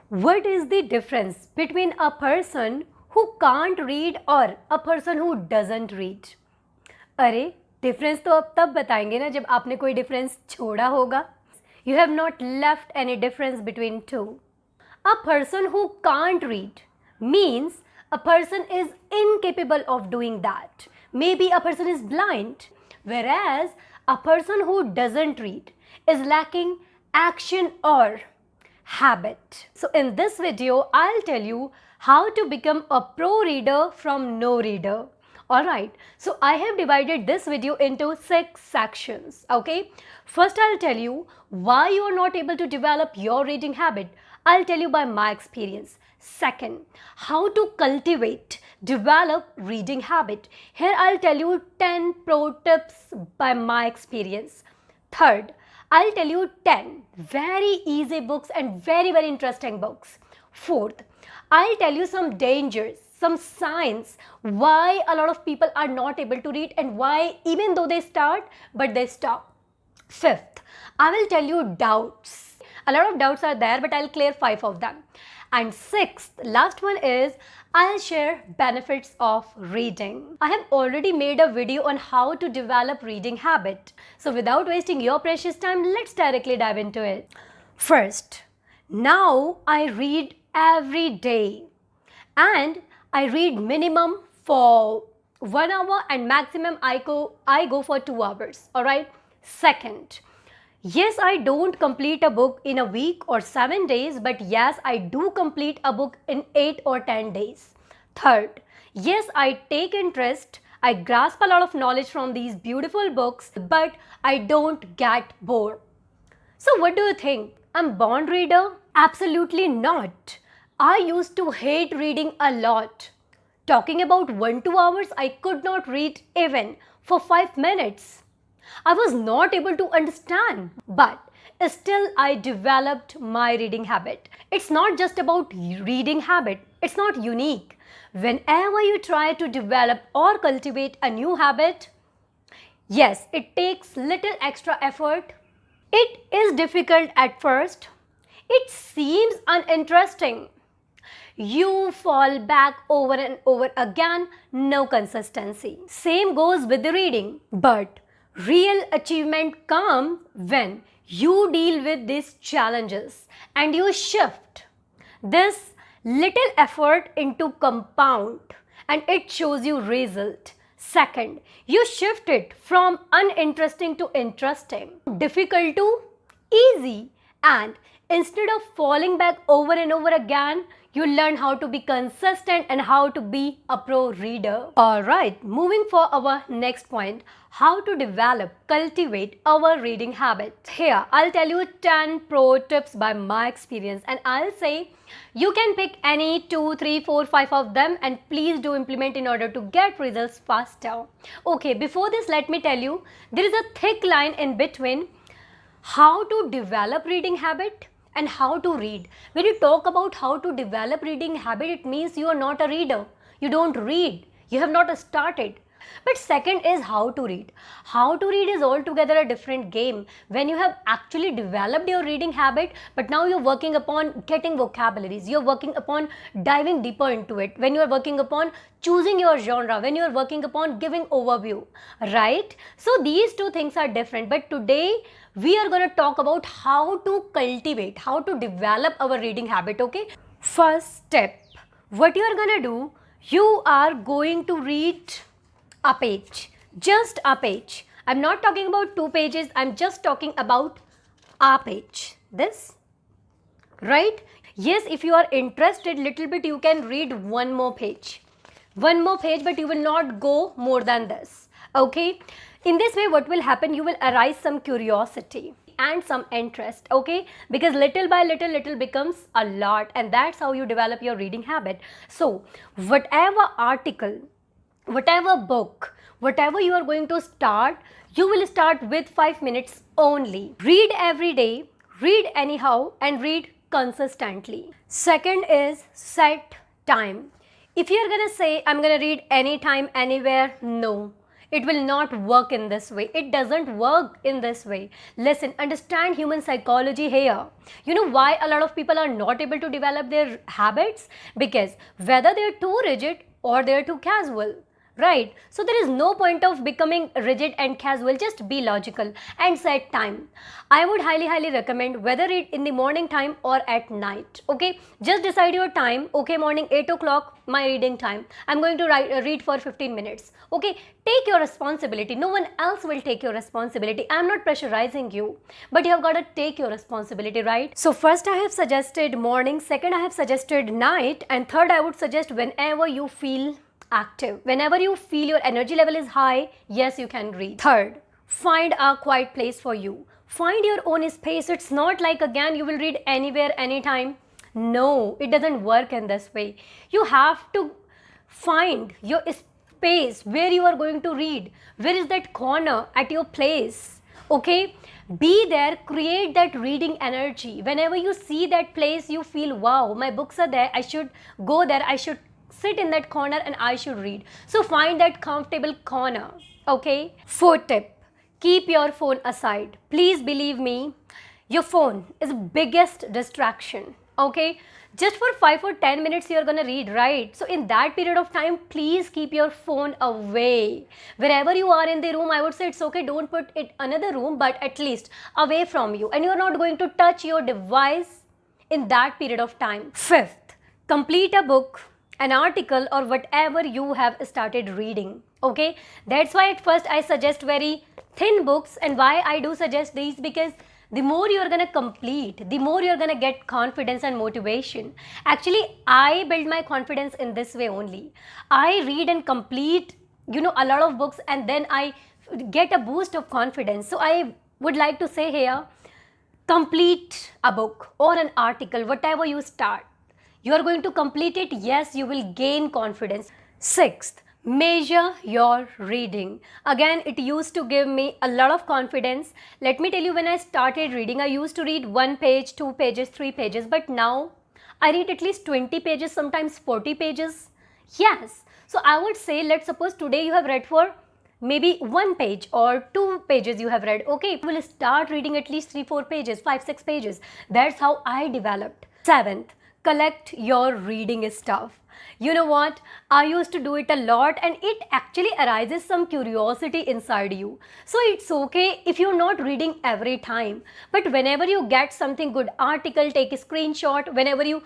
What is the difference between a person who can't read or a person who doesn't read? अरे difference तो अब तब बताएंगे ना जब आपने कोई डिफरेंस छोड़ा होगा. You have not left any difference between two. A person who can't read means a person is incapable of doing that. Maybe a person is blind, whereas a person who doesn't read is lacking action or habit. So in this video, I'll tell you how to become a pro reader from no reader. Alright, so I have divided this video into 6 sections. Okay, first I'll tell you why you are not able to develop your reading habit. I'll tell you by my experience. Second, how to cultivate, develop reading habit. Here I'll tell you 10 pro tips by my experience. Third, I'll tell you 10 very easy books and very interesting books. Fourth, I'll tell you some dangers, some signs why a lot of people are not able to read and why even though they start but they stop. Fifth, I will tell you doubts. A lot of doubts are there, but I'll clear 5 of them. And sixth, last one is I'll share benefits of reading. I have already made a video on how to develop reading habit. So without wasting your precious time, let's directly dive into it. First, now I read every day and I read minimum for 1 hour and maximum I go for 2 hours. Alright. Second, yes, I don't complete a book in a week or 7 days, but yes, I do complete a book in 8 or 10 days. Third, yes, I take interest, I grasp a lot of knowledge from these beautiful books, but I don't get bored. So what do you think? I'm born reader? Absolutely not. I used to hate reading a lot. Talking about 1-2 hours, I could not read even for 5 minutes. I was not able to understand, but still I developed my reading habit. It's not just about reading habit. It's not unique. Whenever you try to develop or cultivate a new habit, yes, it takes little extra effort. It is difficult at first. It seems uninteresting. You fall back over and over again, no consistency. Same goes with the reading, but real achievement comes when you deal with these challenges and you shift this little effort into compound and it shows you result. Second, you shift it from uninteresting to interesting, difficult to easy, and instead of falling back over and over again, you learn how to be consistent and how to be a pro reader. Alright, moving for our next point, how to develop, cultivate our reading habit. Here, I'll tell you 10 pro tips by my experience and I'll say you can pick any 2, 3, 4, 5 of them and please do implement in order to get results faster. Okay, before this, let me tell you, there is a thick line in between how to develop reading habit and how to read. When you talk about how to develop reading habit, it means you are not a reader. You don't read. You have not started. But second is how to read. How to read is altogether a different game. When you have actually developed your reading habit, but now you're working upon getting vocabularies, you're working upon diving deeper into it, when you're working upon choosing your genre, when you're working upon giving overview, right? So these two things are different. But today, we are going to talk about how to cultivate, how to develop our reading habit, okay? First step, what you are going to do, you are going to read a page, just a page. I'm not talking about 2 pages, I'm just talking about a page. This, right? Yes, if you are interested little bit, you can read one more page, but you will not go more than this, okay? In this way, what will happen? You will arise some curiosity and some interest, okay? Because little by little becomes a lot, and that's how you develop your reading habit. So, whatever article, whatever book, whatever you are going to start, you will start with 5 minutes only. Read every day, read anyhow, and read consistently. Second is set time. If you are going to say, I'm going to read anytime, anywhere, no. It will not work in this way. It doesn't work in this way. Listen, understand human psychology here. You know why a lot of people are not able to develop their habits? Because whether they're too rigid or they're too casual. Right? So there is no point of becoming rigid and casual. Just be logical and set time. I would highly recommend whether it in the morning time or at night. Okay, just decide your time. Okay, morning 8 o'clock, my reading time. I'm going to read for 15 minutes. Okay, take your responsibility. No one else will take your responsibility. I'm not pressurizing you, but you have got to take your responsibility, right? So first I have suggested morning, second I have suggested night, and third I would suggest whenever you feel active. Whenever you feel your energy level is high, yes, you can read. Third, find a quiet place for you. Find your own space. It's not like again you will read anywhere, anytime. No, it doesn't work in this way. You have to find your space where you are going to read. Where is that corner at your place? Okay, be there, create that reading energy. Whenever you see that place, you feel, wow, my books are there, I should go there, I should sit in that corner and I should read. So find that comfortable corner. Okay. Fourth tip, keep your phone aside. Please believe me, your phone is the biggest distraction. Okay, just for 5 or 10 minutes you're gonna read, right? So in that period of time, please keep your phone away. Wherever you are in the room, I would say it's okay, don't put it another room, but at least away from you, and you're not going to touch your device in that period of time. Fifth, complete a book, an article, or whatever you have started reading. Okay, that's why at first I suggest very thin books. And why I do suggest these, because the more you're gonna complete, the more you're gonna get confidence and motivation. Actually, I build my confidence in this way only. I read and complete, you know, a lot of books, and then I get a boost of confidence. So I would like to say here, complete a book or an article, whatever you start. You are going to complete it, yes, you will gain confidence. Sixth, measure your reading. Again, it used to give me a lot of confidence. Let me tell you, when I started reading, I used to read 1 page, 2 pages, 3 pages, but now I read at least 20 pages, sometimes 40 pages. Yes, so I would say, let's suppose today you have read for maybe 1 page or 2 pages you have read. Okay, you will start reading at least 3-4 pages, 5-6 pages. That's how I developed. Seventh, collect your reading stuff. You know what? I used to do it a lot, and it actually arises some curiosity inside you. So it's okay if you're not reading every time, but whenever you get something good article, take a screenshot. Whenever you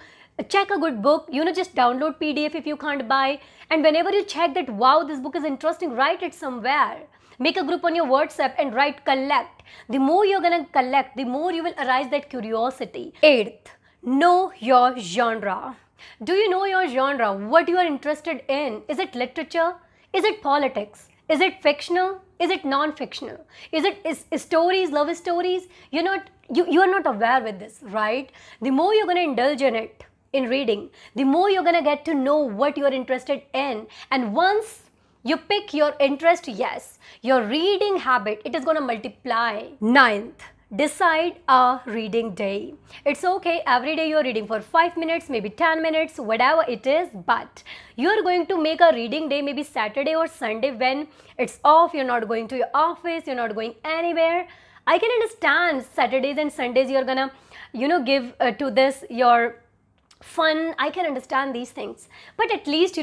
check a good book, you know, just download PDF if you can't buy. And whenever you check that, wow, this book is interesting, write it somewhere. Make a group on your WhatsApp and write collect. The more you're gonna collect, the more you will arise that curiosity. Eighth, know your genre. Do you know your genre? What you are interested in? Is it literature? Is it politics? Is it fictional? Is it non-fictional? Is stories, love stories? You are not aware with this, right? The more you're gonna indulge in it, in reading, the more you're gonna get to know what you are interested in. And once you pick your interest, yes, your reading habit, it is gonna multiply. Ninth, decide a reading day. It's okay, every day you're reading for 5 minutes, maybe 10 minutes, whatever it is, but you're going to make a reading day, maybe Saturday or Sunday when it's off, you're not going to your office, you're not going anywhere. I can understand Saturdays and Sundays you're gonna, give to this your fun. I can understand these things, but at least,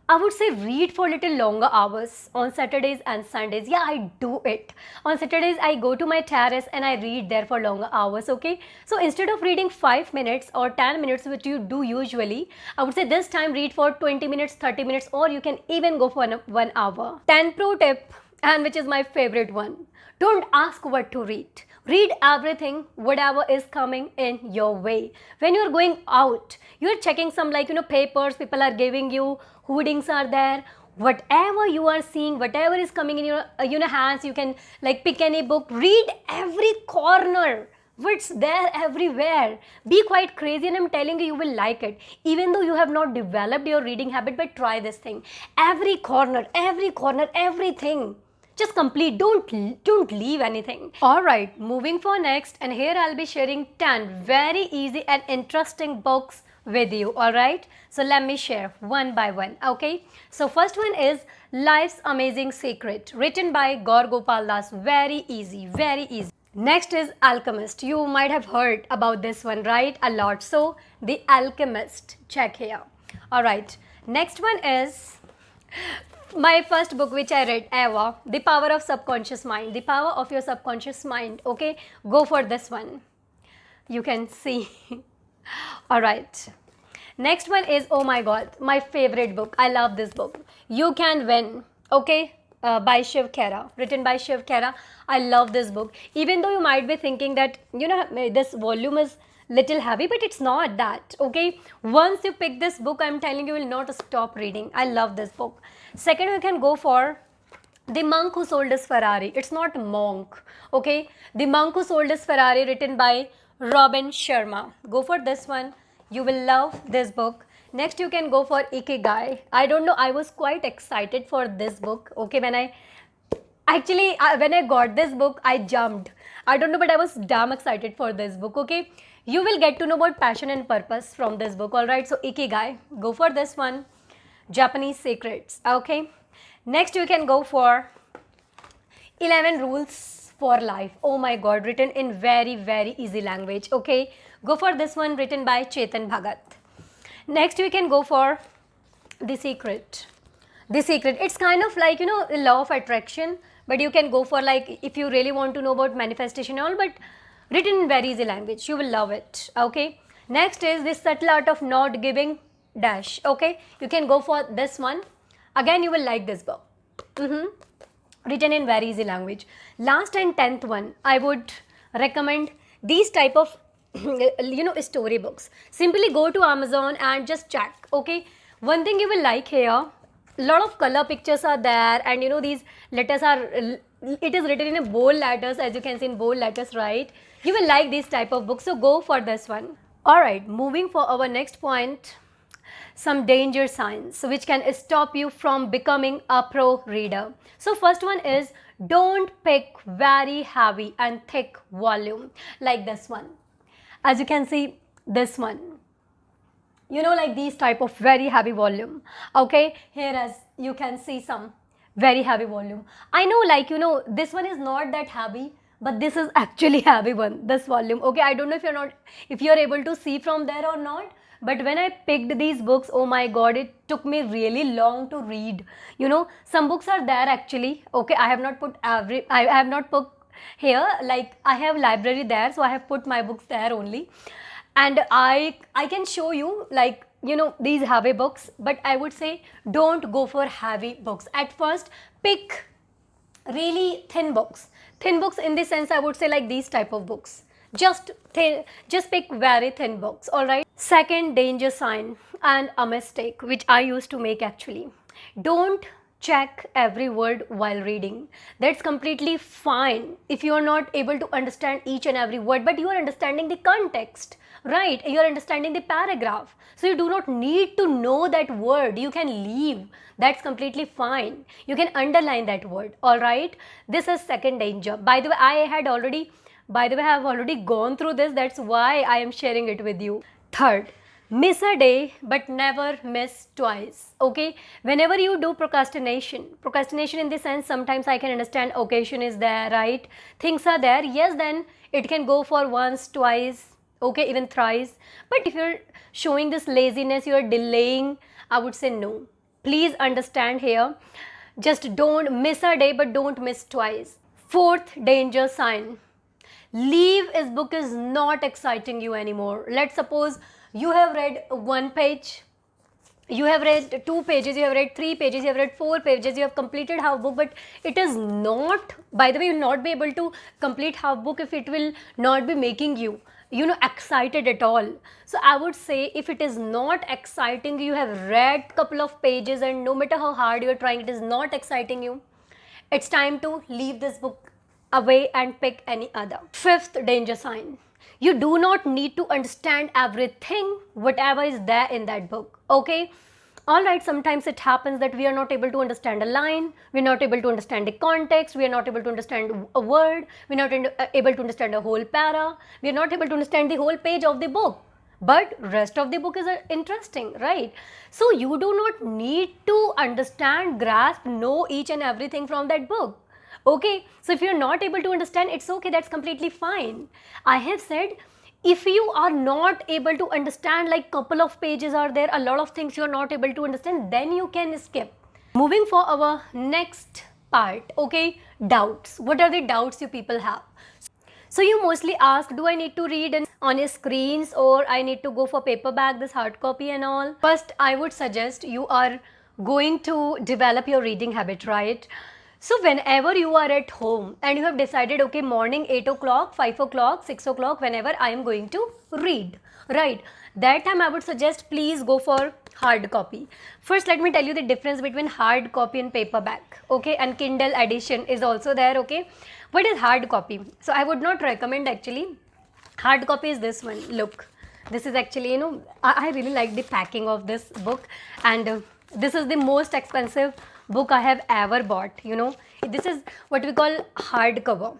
I would say read for little longer hours on Saturdays and Sundays. Yeah, I do it. On Saturdays, I go to my terrace and I read there for longer hours, okay? So instead of reading 5 minutes or 10 minutes, which you do usually, I would say this time read for 20 minutes, 30 minutes, or you can even go for 1 hour. 10 pro tip, and which is my favorite one. Don't ask what to read. Read everything, whatever is coming in your way. When you're going out, you're checking some papers people are giving you, hoardings are there. Whatever you are seeing, whatever is coming in your hands, you can pick any book. Read every corner. What's there everywhere. Be quite crazy, and I'm telling you, you will like it. Even though you have not developed your reading habit, but try this thing. Every corner, everything. Just complete, don't leave anything. All right, moving for next, and here I'll be sharing 10 very easy and interesting books with you. All right, so let me share one by one. Okay, so first one is Life's Amazing Secret, written by Gaur Gopal Das. Very easy, very easy. Next is Alchemist. You might have heard about this one, right? A lot. So The Alchemist, check here. All right, next one is my first book which I read ever, The Power of Subconscious Mind, The Power of Your Subconscious Mind. Okay, go for this one. You can see. All right. Next one is, oh my god, my favorite book. I love this book. You Can Win. Okay, by Shiv Khera, written by Shiv Khera. I love this book. Even though you might be thinking that, you know, this volume is little heavy, but it's not that. Okay, once you pick this book, I'm telling you will not stop reading. I love this book. Second, we can go for The Monk Who Sold His Ferrari. It's not monk. Okay, The Monk Who Sold His Ferrari, written by Robin Sharma. Go for this one. You will love this book. Next, you can go for Ikigai. I don't know, I was quite excited for this book. Okay, when I got this book, I jumped. I don't know, but I was damn excited for this book. Okay, you will get to know about passion and purpose from this book. All right, so Ikigai, go for this one. Japanese Secrets. Okay, next you can go for 11 Rules for Life. Oh my god, written in very easy language. Okay, go for this one, written by Chetan Bhagat. Next we can go for The Secret. The Secret, it's kind of like, you know, law of attraction, but you can go for like, if you really want to know about manifestation and all, but written in very easy language. You will love it. Okay, next is The Subtle Art of Not Giving Dash. Okay, you can go for this one. Again, you will like this book. Written in very easy language. Last and 10th one, I would recommend these type of you know, story books. Simply go to Amazon and just check. Okay, one thing you will like here, lot of color pictures are there, and you know, these letters are, it is written in a bold letters, as you can see in bold letters, right? You will like these type of books, so go for this one. All right, moving for our next point, some danger signs which can stop you from becoming a pro reader. So first one is, don't pick very heavy and thick volume like this one. As you can see, this one, you know, like these type of very heavy volume. Okay, here as you can see some very heavy volume. I know, like, you know, this one is not that heavy, but this is actually heavy one, this volume. Okay, I don't know if you're able to see from there or not, but when I picked these books, oh my god, it took me really long to read. You know, some books are there actually. Okay, I have not put here, like I have library there, so I have put my books there only, and I can show you, like, you know, these heavy books, but I would say don't go for heavy books at first. Pick really thin books in the sense, I would say, like these type of books. Just pick very thin books. All right. Second danger sign and a mistake which I used to make actually, don't check every word while reading. That's completely fine if you are not able to understand each and every word, but you are understanding the context, right? You are understanding the paragraph, so you do not need to know that word. You can leave. That's completely fine. You can underline that word. All right, this is second danger. By the way, I have already gone through this. That's why I am sharing it with you. Third, miss a day but never miss twice. Okay, whenever you do procrastination in the sense, sometimes I can understand occasion is there, right? Things are there, yes, then it can go for once, twice, okay, even thrice. But if you're showing this laziness, you're delaying, I would say no. Please understand here, just don't miss a day but don't miss twice. Fourth danger sign, leave this book is not exciting you anymore. Let's suppose you have read one page, you have read 2 pages, you have read 3 pages, you have read 4 pages, you have completed half book, but it is not, by the way, you will not be able to complete half book if it will not be making you, you know, excited at all. So I would say, if it is not exciting, you have read couple of pages and no matter how hard you are trying, it is not exciting you, it's time to leave this book away and pick any other. Fifth danger sign, you do not need to understand everything whatever is there in that book. Okay, All right, sometimes it happens that we are not able to understand a line, we're not able to understand the context, we are not able to understand a word, we're not able to understand a whole para, we are not able to understand the whole page of the book. But rest of the book is interesting, right? So you do not need to understand, grasp, know each and everything from that book. Okay, so if you're not able to understand, it's okay, that's completely fine. I have said, if you are not able to understand, like couple of pages are there, a lot of things you are not able to understand, then you can skip. Moving for our next part, okay, doubts. What are the doubts you people have? So you mostly ask, do I need to read on a screens, or I need to go for paperback, this hard copy and all? First, I would suggest you are going to develop your reading habit, right? So whenever you are at home and you have decided, okay, morning 8 o'clock, 5 o'clock, 6 o'clock, whenever I am going to read, right? That time I would suggest please go for hard copy. First, let me tell you the difference between hard copy and paperback, okay? And Kindle edition is also there, okay? What is hard copy? So I would not recommend actually. Hard copy is this one. Look, this is actually, you know, I really like the packing of this book, and this is the most expensive book I have ever bought, you know. This is what we call hardcover.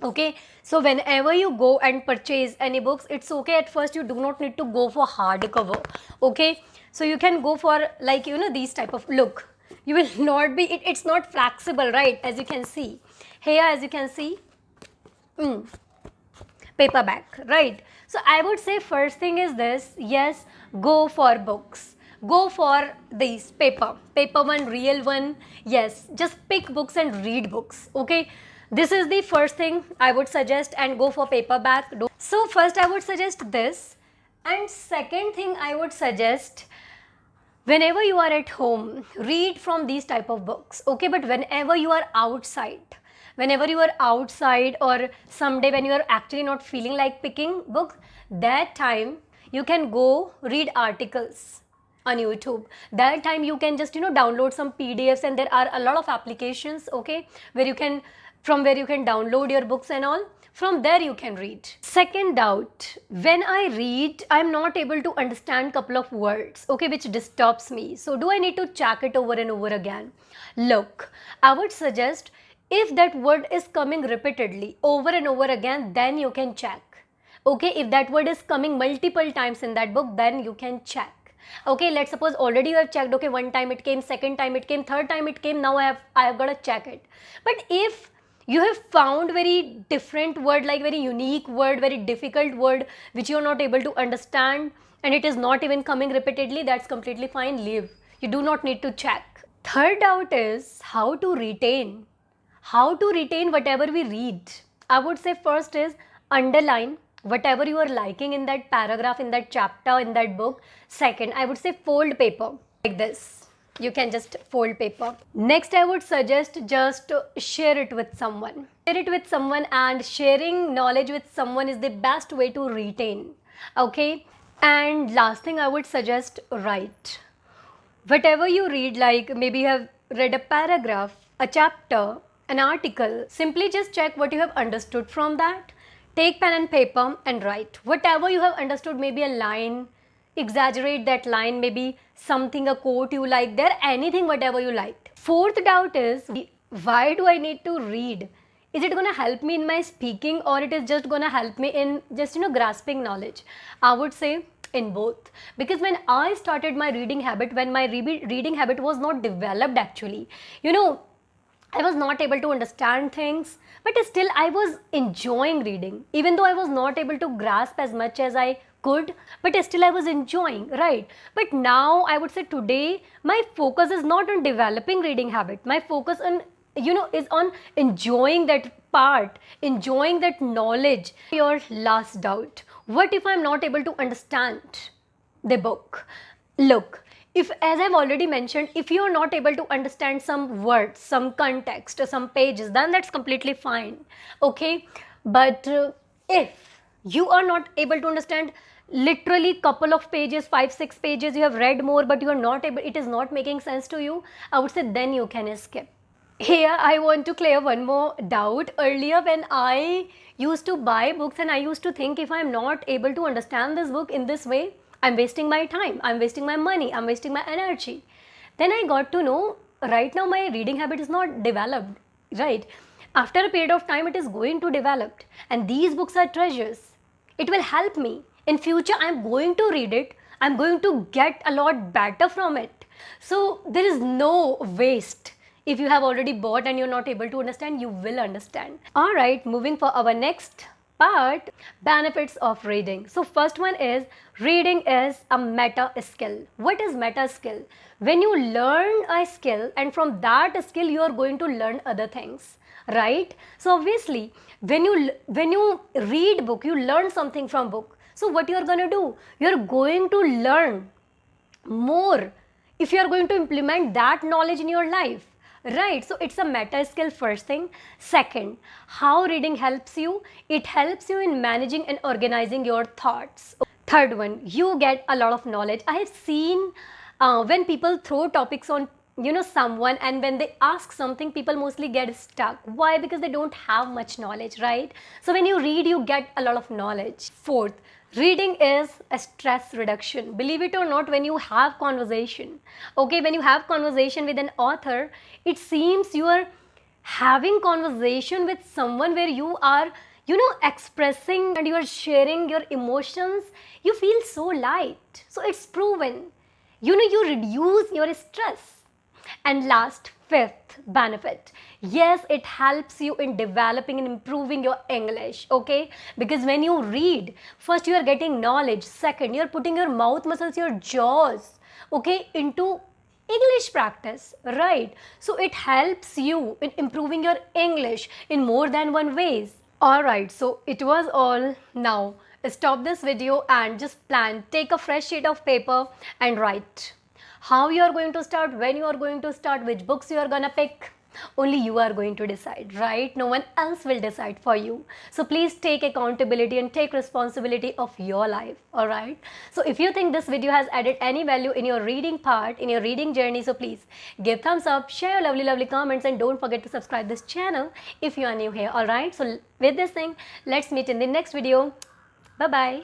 Okay, so whenever you go and purchase any books, it's okay at first, you do not need to go for hardcover. Okay, so you can go for, like, you know, these type of look. You will not be, it's not flexible, right? As you can see here, as you can see, paperback, right? So I would say first thing is this, yes, go for books, go for these paper one, real one. Yes, just pick books and read books. Okay, this is the first thing I would suggest, and go for paperback. So first I would suggest this, and second thing I would suggest, whenever you are at home, read from these type of books. Okay, but whenever you are outside, or someday when you are actually not feeling like picking book, that time you can go read articles on YouTube. That time you can just, you know, download some PDFs, and there are a lot of applications, okay, where you can, from where you can download your books and all. From there you can read. Second doubt, when I read, I'm not able to understand couple of words, okay, which disturbs me. So do I need to check it over and over again? Look, I would suggest, if that word is coming repeatedly over and over again, then you can check. Okay, if that word is coming multiple times in that book, then you can check. Okay, let's suppose already you have checked, okay, one time it came, second time it came, third time it came, now I have got to check it. But if you have found very different word, like very unique word, very difficult word, which you are not able to understand, and it is not even coming repeatedly, that's completely fine, leave. You do not need to check. Third doubt is how to retain whatever we read. I would say first is underline whatever you are liking in that paragraph, in that chapter, in that book. Second, I would say fold paper like this. You can just fold paper. Next, I would suggest just share it with someone. And sharing knowledge with someone is the best way to retain. Okay. And last thing I would suggest, write. Whatever you read, like maybe you have read a paragraph, a chapter, an article, simply just check what you have understood from that. Take pen and paper and write. Whatever you have understood, maybe a line, exaggerate that line, maybe something, a quote you like there, anything, whatever you liked. Fourth doubt is, why do I need to read? Is it going to help me in my speaking, or it is just going to help me in just, you know, grasping knowledge? I would say in both, because when I started my reading habit, when my reading habit was not developed actually, you know, I was not able to understand things, but still I was enjoying reading, even though I was not able to grasp as much as I could, but still I was enjoying, right? But now I would say today my focus is not on developing reading habit. My focus on, you know, is on enjoying that part, enjoying that knowledge. Your last doubt, what if I'm not able to understand the book? Look, if, as I've already mentioned, if you are not able to understand some words, some context, or some pages, then that's completely fine. Okay, but if you are not able to understand literally couple of pages, 5-6 pages, you have read more, but you are not able, it is not making sense to you, I would say then you can skip. Here I want to clear one more doubt. Earlier when I used to buy books and I used to think, if I am not able to understand this book in this way, I'm wasting my time, I'm wasting my money, I'm wasting my energy. Then I got to know right now my reading habit is not developed, right? After a period of time it is going to develop, and these books are treasures. It will help me in future. I'm going to read it, I'm going to get a lot better from it. So there is no waste. If you have already bought and you're not able to understand, you will understand. All right, moving for our next part, benefits of reading. So first one is, reading is a meta skill. What is meta skill? When you learn a skill and from that skill you are going to learn other things, right? So obviously when you read book, you learn something from book. So what you are going to do, you are going to learn more if you are going to implement that knowledge in your life, right? So it's a meta skill, first thing. Second, how reading helps you, it helps you in managing and organizing your thoughts. Third one, you get a lot of knowledge. I have seen when people throw topics on someone, and when they ask something, people mostly get stuck. Why? Because they don't have much knowledge, right? So when you read, you get a lot of knowledge. Fourth, reading is a stress reduction. Believe it or not, when you have conversation, okay, when you have conversation with an author, it seems you are having conversation with someone where you are expressing and you are sharing your emotions. You feel so light. So it's proven, you reduce your stress. And last, fifth benefit, yes, it helps you in developing and improving your English, okay? Because when you read, first you are getting knowledge, second you are putting your mouth muscles, your jaws, okay, into English practice, right? So it helps you in improving your English in more than one ways. Alright, so it was all. Now stop this video and just plan, take a fresh sheet of paper and write how you are going to start, when you are going to start, which books you are gonna pick. Only you are going to decide, right? No one else will decide for you. So please take accountability and take responsibility of your life, all right? So if you think this video has added any value in your reading part, in your reading journey, so please give thumbs up, share your lovely comments, and don't forget to subscribe this channel if you are new here, all right? So with this thing, let's meet in the next video. Bye bye.